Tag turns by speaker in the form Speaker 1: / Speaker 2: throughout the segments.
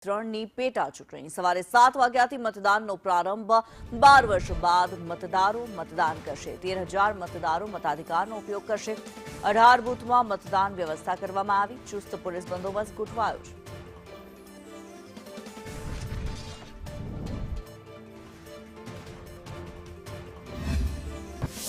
Speaker 1: ત્રણની પેટા ચૂંટણી સવારે 7 વાગ્યાથી મતદાનનો પ્રારંભ 12 વર્ષ બાદ મતદારો મતદાન કરશે 13,000 મતદારો મતાધિકારનો ઉપયોગ કરશે 18 બૂથમાં મતદાન વ્યવસ્થા કરવામાં આવી ચુસ્ત પોલીસ બંદોબસ્ત ગોઠવાયો છે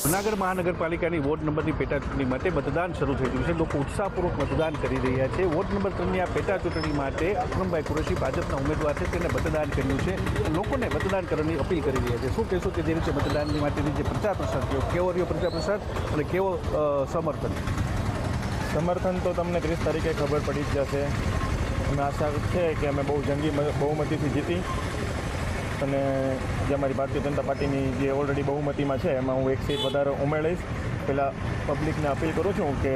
Speaker 2: જૂનાગઢ મહાનગરપાલિકાની વોર્ડ નંબરની પેટા ચૂંટણી માટે મતદાન શરૂ થઈ ગયું છે લોકો ઉત્સાહપૂર્વક મતદાન કરી રહ્યા છે વોર્ડ નંબર 3ની આ પેટા ચૂંટણી માટે અકરમભાઈ કુરેશી ભાજપના ઉમેદવાર છે તેને મતદાન કર્યું છે લોકોને મતદાન કરવાની અપીલ કરી રહ્યા છે શું કહેશો કે જે રીતે મતદાન માટેની જે પ્રચાર પ્રસાર થયો કેવો રહ્યો પ્રચાર પ્રસાર અને કેવો
Speaker 3: સમર્થન તો તમને 30 તારીખે ખબર પડી જ જશે અમે આશા છે કે અમે બહુ જંગી બહુમતીથી જીતી અને જે અમારી ભારતીય જનતા પાર્ટીની જે ઓલરેડી બહુમતીમાં છે એમાં હું એક સીટ વધારે ઉમેરીશ પહેલાં પબ્લિકને અપીલ કરું છું કે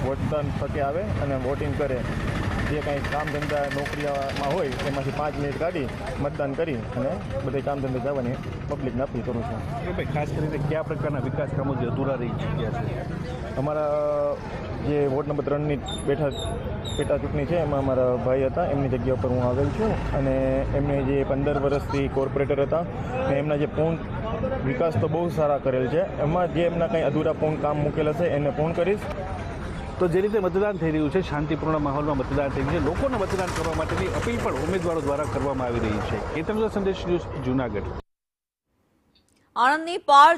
Speaker 3: વોટદાન તકે આવે અને વોટિંગ કરે જે કાંઈ કામ ધંધા નોકરીમાં હોય એમાંથી 5 મિનિટ કાઢી મતદાન કરી અને બધે કામ ધંધા જવાની પબ્લિકને અપીલ કરું છું
Speaker 2: ભાઈ ખાસ કરીને કયા પ્રકારના વિકાસ કામો જે અધૂરા રહી ચૂક્યા છે
Speaker 3: અમારા જે વોર્ડ નંબર 3ની પેટા ચૂંટણી છે એમાં અમારા ભાઈ હતા એમની જગ્યા પર હું આવેલ છું અને એમને જે 15 વર્ષથી કોર્પોરેટર હતા અને એમના જે પૂર્ણ વિકાસ તો બહુ સારા કરેલ છે એમાં જે એમના કંઈ અધૂરા પૂર્ણ કામ મૂકેલા છે એને પૂર્ણ કરીશ
Speaker 2: તો જે રીતે મતદાન થઈ રહ્યું છે શાંતિપૂર્ણ માહોલમાં મતદાન થઈ રહ્યું છે લોકોને મતદાન કરવા માટેની અપીલ પણ ઉમેદવારો દ્વારા કરવામાં આવી રહી છે કેતન સંદેશ ન્યૂઝ જૂનાગઢ
Speaker 1: આણંદની પાર